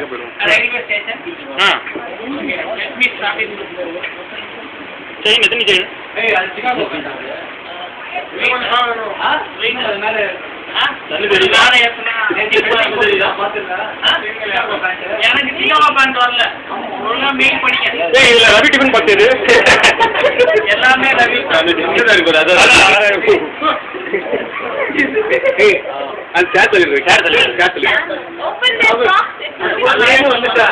அதுக்கு போயிடுவோம். Railway station. Chain எத்தனை செயின்? எனக்கு சினிமா பேண்ட் வரல. ஒழுங்கா மெயில் படிக்க. இதுல ரவி டிஃபன் பார்த்தது எல்லாமே ரவி. அது சேர் சொல்லிடுறேன். சேர் சொல்லிடுறேன். வந்துட்டா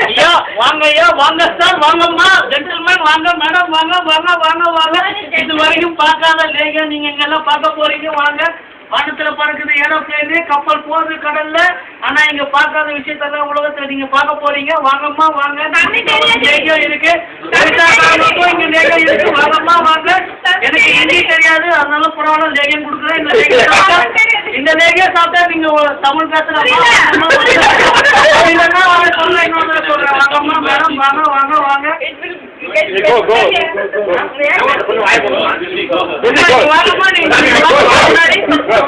ஐயா வாங்க, ஐயா வாங்க சார், வாங்கம்மா, ஜென்டில்மேன் வாங்க, மேடம் வாங்க வாங்க வாங்க வாங்க. இது வரைக்கும் பார்க்காத லேக நீங்க எங்கெல்லாம் பார்க்க போறீங்க. வாங்க. வானத்துல பறக்குது ஏரோப்ளேனு, கப்பல் போகுது கடல்ல. ஆனா இங்க பார்க்காத விஷயத்தெல்லாம் உலகத்துல நீங்க பார்க்க போறீங்க. வாங்கம்மா வாங்க. லேகம் இருக்கு, இங்க லேகம் இருக்கு. வாங்கம்மா வாங்க. எனக்கு ஹிந்தி தெரியாது, அதனால பரவாயில்ல லேகம் கொடுக்குறேன். இந்த லேகம் சாப்பிட்டா நீங்க தமிழ் பேசலாம். இல்லைன்னா சொல்ல இன்னொரு சொல்றேன். வாங்கம்மா மேடம் வாங்க வாங்க வாங்க.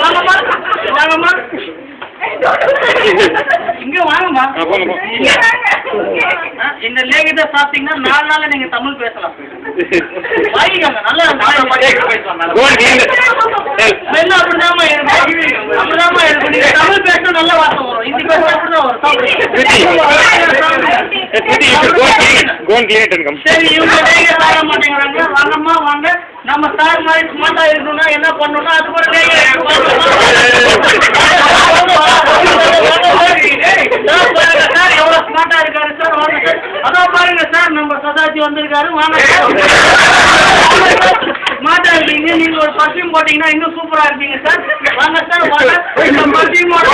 வாங்கம்மா வாங்கம்மா இங்க வாங்கம்மா. இந்த லேகத்தை சாப்பிட்டீங்கன்னா 4 நாள்ல நீங்க தமிழ் பேசலாம். வாங்கிக்கோங்க. நல்லா அப்படிதாம்மா இருக்கும். நீங்க தமிழ் பேச நல்ல வார்த்தை வரும். ஹிந்தி பேச அப்படிதான் வரும். சரி, இவங்க லேக சாப்பிட மாட்டேங்கிறாங்க. வாங்கம்மா வாங்க. நம்ம சார் மாதிரி ஸ்மார்ட்டா இருக்கணும்னா என்ன பண்ணணும்னா அது கூட லேக சார் எவ்வளவு ஸ்மார்ட்டா இருக்காரு சார். வாங்க சார். அதான் பாருங்க சார், நம்ம சதாஜி வந்திருக்காரு. வாங்க ஸ்மார்ட்டா இருக்கீங்க. நீங்க ஒரு பர்ஃபியூம் போட்டீங்கன்னா இன்னும் சூப்பரா இருப்பீங்க சார். வாங்க சார் வாங்க. இந்த பர்ஃபியூமோட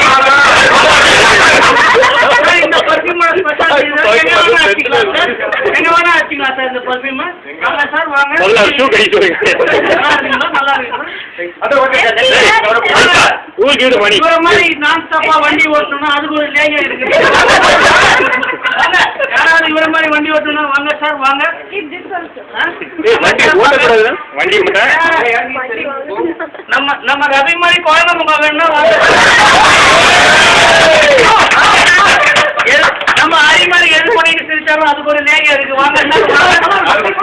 ஸ்பெஷாலிட்டி எங்க வேணா வச்சுக்கலாம் சார். இந்த பர்ஃபியூம் வாங்க சார் வாங்க. நல்லா இருக்கு. இவர மாதிரி நான் ஸ்டாப்பா வண்டி ஓட்டணும்னா அதுக்கு ஒரு லேகம் இருக்கு. யாராவது இவர மாதிரி வண்டி ஓட்டணும்னா வாங்க சார் வாங்க. நம்ம ரவி மாதிரி குழந்தை முகம் வேணும்னா வாங்க. நம்ம அரி மாதிரி எது பண்ணிட்டு சிரிச்சாலும் அதுக்கு ஒரு லேகம் இருக்கு. வாங்க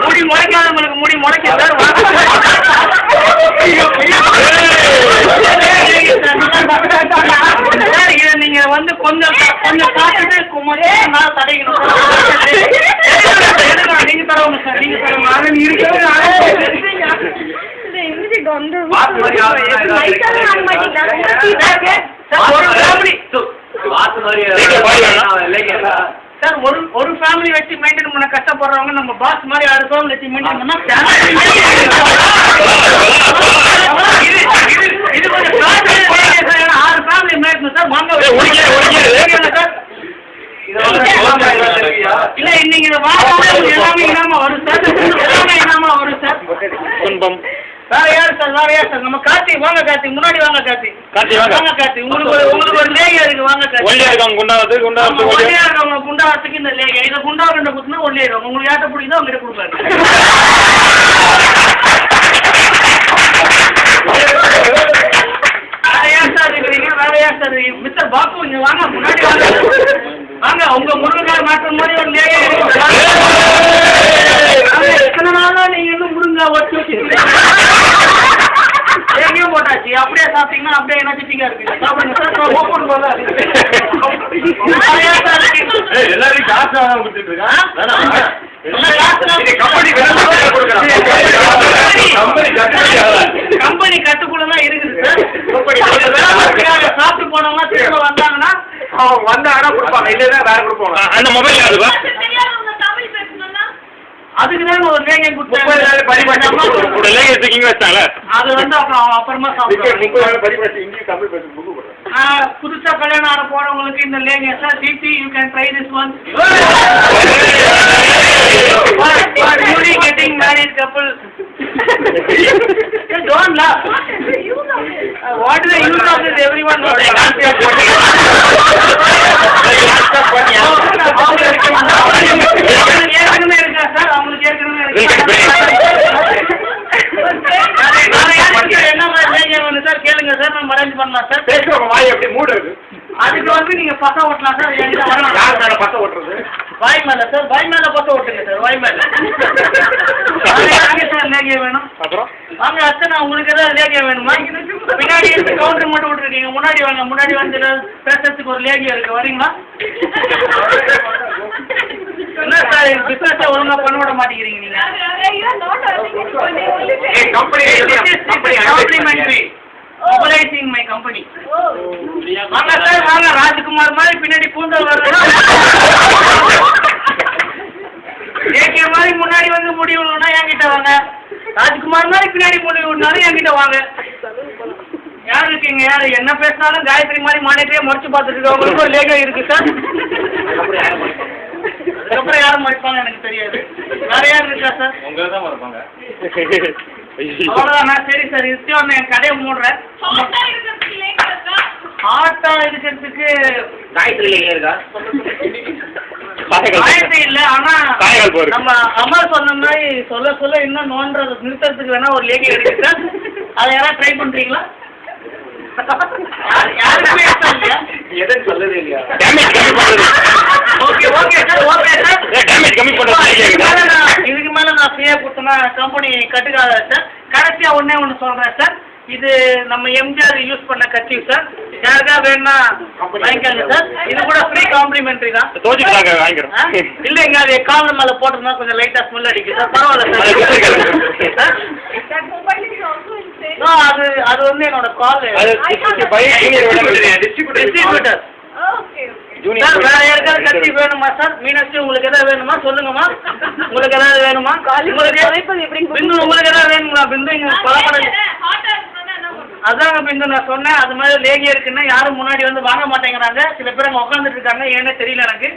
முடி முளைக்காதவங்களுக்கு முடி முளைக்க சார். வாங்க சார். இதை நீங்க வந்து கொஞ்சம் பார்த்துட்டு நான் தடைக்கணும். நீங்க தரவங்க சார். நீங்க தரவங்க சார். ஒரு ஃபேமிலி வச்சு மெயின்டைன் பண்ண கஷ்டப்படுறவங்க நம்ம பாஸ் மாதிரி அடுத்தவங்க வச்சு மெயின்டைன் பண்ணா இது கொஞ்சம் 6 ஃபேமிலி மேய்க்கணும் சார். வாங்க சார். இல்ல இன்னைக்கு இதை வாங்க எல்லாமே இனாம வரும் சார். எல்லாமே இனாம வரும் சார். வேற யாரு சார்? வேற யார் சார்? நம்ம கார்த்தி வாங்க. கார்த்தி முன்னாடி வாங்க. கார்த்தி வாங்க. கார்த்தி உங்களுக்கு ஒரு லேகம் இருக்கு. வாங்க கார்த்தி. ஒல்லியாடுறவங்க குண்டாவதுக்கு இந்த லேகம். இதை குண்டா ரெண்டு குத்துனா ஒல்லியாடுவாங்க. உங்களுக்கு யார்ட்ட பிடிக்குதோ அவங்ககிட்ட கொடுப்பாரு. வேற யார் சார் இருக்கிறீங்க? வேற யார் சார்? மிஸ்டர் பாப்பு இங்க வாங்க. முன்னாடி வாங்க. வாங்க. உங்க முருங்காய் மாற்றம் மாதிரி ஒரு லேகம் இருக்கு. எத்தனை நாளா நீங்க இன்னும் முருங்கா வச்சு வச்சுருக்கீங்க? எங்கேயும் போட்டாச்சு. அப்படியே சாப்பிட்டீங்கன்னா அப்படியே எனர்ஜெட்டிக்கா இருக்கு. சாப்பிடுங்க சார். ஓப்பன் போல எல்லாரும் காசு கொடுத்துட்டு இருக்கான். கம்பெனி கட்டுக்குள்ளதான் இருக்குது சார். சாப்பிட்டு போனவங்க திரும்ப வந்தாங்கன்னா வந்தாங்கன்னா கொடுப்பாங்க. இல்லைன்னா வேற கொடுப்பாங்க. அந்த மொபைல் யாருப்பா? அதுக்குதான் ஒரு லேகம் கொடுத்தாங்க. அது வந்து அப்புறமா புதுசா கல்யாணம் ஆட போறவங்களுக்கு இந்த லேகம் சார். டிடி you can try this one. Getting married couple. Don't laugh. What is the use of this? Everyone knows. ஏற்கனவே இருக்கா சார்? அவங்களுக்கு ஏற்கனவே வந்து நீங்க பச ஓட்டலாம் சார். என்கிட்ட வரலாம். யார் மேல பச ஓட்டுறது? வாய் மேல சார், வாய் மேல பச ஓட்டுங்க சார், வாய் மேல. வாங்க சார், லேகியம் வேணும். அப்புறம் வாங்க அத்தனை, உங்களுக்கு ஏதாவது லேகியம் வேணுமா? பின்னாடி இருந்து கவுண்டர் மட்டும் விட்டுருக்கீங்க, முன்னாடி வாங்க. முன்னாடி வந்து பேசுறதுக்கு ஒரு லேகியம் இருக்கு, வரீங்களா? என்ன சார் பிசினஸ் ஒழுங்கா பண்ண விட மாட்டேங்கிறீங்க நீங்க? Complementary mobilising my company. வாங்க சார், வாங்க. ராஜ்குமார் மாதிரி பின்னாடி கூந்தல் வரணும். ஏகே மாதிரி முன்னாடி வந்து முடிவு விடணும்னா என்கிட்ட வாங்க. ராஜ்குமார் மாதிரி பின்னாடி முடிவு விடனாலும் என்கிட்ட வாங்க. யார் இருக்கீங்க? யார் என்ன பேசினாலும் காயத்ரி மாதிரி மாநிலத்தையே முறைச்சு பார்த்துட்டு இருக்கவங்களுக்கு ஒரு லேகம் இருக்கு சார். அதுக்கப்புறம் யாரும் மறைப்பாங்க எனக்கு தெரியாது. வேற யார் இருக்கா சார்? உங்களை தான் மறைப்பாங்க. அவ்வளோதானா? சரி சார், இதுவும் என் கடையை மூடுறேன். ஹாட்டா இருக்கிறதுக்கு காயத்ரி இருக்கா? காயத்ரி இல்லை, ஆனா நம்ம அம்மா சொன்ன மாதிரி சொல்ல சொல்ல இன்னும் நோன்றது நிறுத்தறதுக்கு வேணா ஒரு லேகி இருக்கு சார். அதை யாராவது ட்ரை பண்றீங்களா? யாருக்குமே இஷ்டம் இல்லையா? எதுன்னு சொல்லவே இல்லையா? Okay okay sir, okay sir. கம்மி இதுக்கு மேல நான் ஃப்ரீயா கொடுத்தேன்னா கம்பெனி கட்டுக்காத சார். கடைசியா ஒண்ணு சொல்றேன் சார். இது நம்ம எம்ஜிஆர் யூஸ் பண்ண கட்சி சார். யாருக்கா வேணும்னா வாங்கிக்கோங்க சார். இது கூட ஃப்ரீ காம்ப்ளிமெண்ட்ரி தான். இல்லைங்க, அது காலம் மேல போட்டோம்னா கொஞ்சம் லைட்டா ஸ்மெல் அடிக்குது சார். பரவாயில்ல சார். அது வந்து என்னோட கால் டிஸ்ட்ரிபியூட்டர். சார் வேற யாருக்காவது கட்சி வேணுமா சார்? மீனாட்சி உங்களுக்கு எதாவது வேணுமா? சொல்லுங்கம்மா. உங்களுக்கு ஏதாவது வேணுமா? பிந்து உங்களுக்கு ஏதாவது வேணுங்களா? பிந்து இங்க பலப்படம். அதாங்க பிந்து நான் சொன்னேன். அது மாதிரி லேகியம் இருக்குன்னா யாரும் முன்னாடி வந்து வாங்க மாட்டேங்கிறாங்க. சில பேர் அங்கே உட்காந்துட்டு இருக்காங்க. ஏன்னே தெரியல எனக்கு.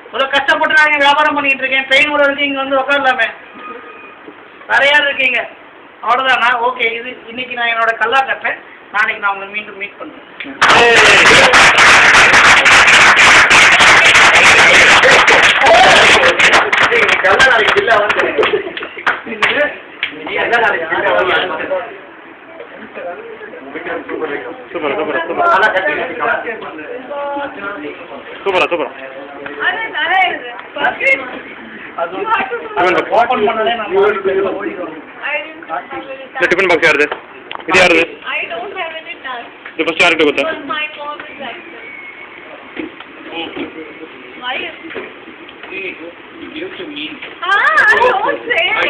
இவ்வளோ கஷ்டப்பட்டு நான் இங்கே வியாபாரம் பண்ணிட்டு இருக்கேன். ட்ரெயின் கூட இருக்கு, இங்கே வந்து உட்காரலாமே. வேற யார் இருக்கீங்க? அவ்வளோதானா? ஓகே. இது இன்னைக்கு நான் என்னோட கல்லா கட்டேன். நாளைக்கு நான் உங்களை மீண்டும் மீட் பண்ணுறேன். Super super super super super. Open பண்ணாலே நான் ஓடிடுவேன். டிஃபன் பாக்ஸ் யாருது? இது யாருது? இது ஃபர்ஸ்ட் யாருக்கு கொடுத்தா? I don't say.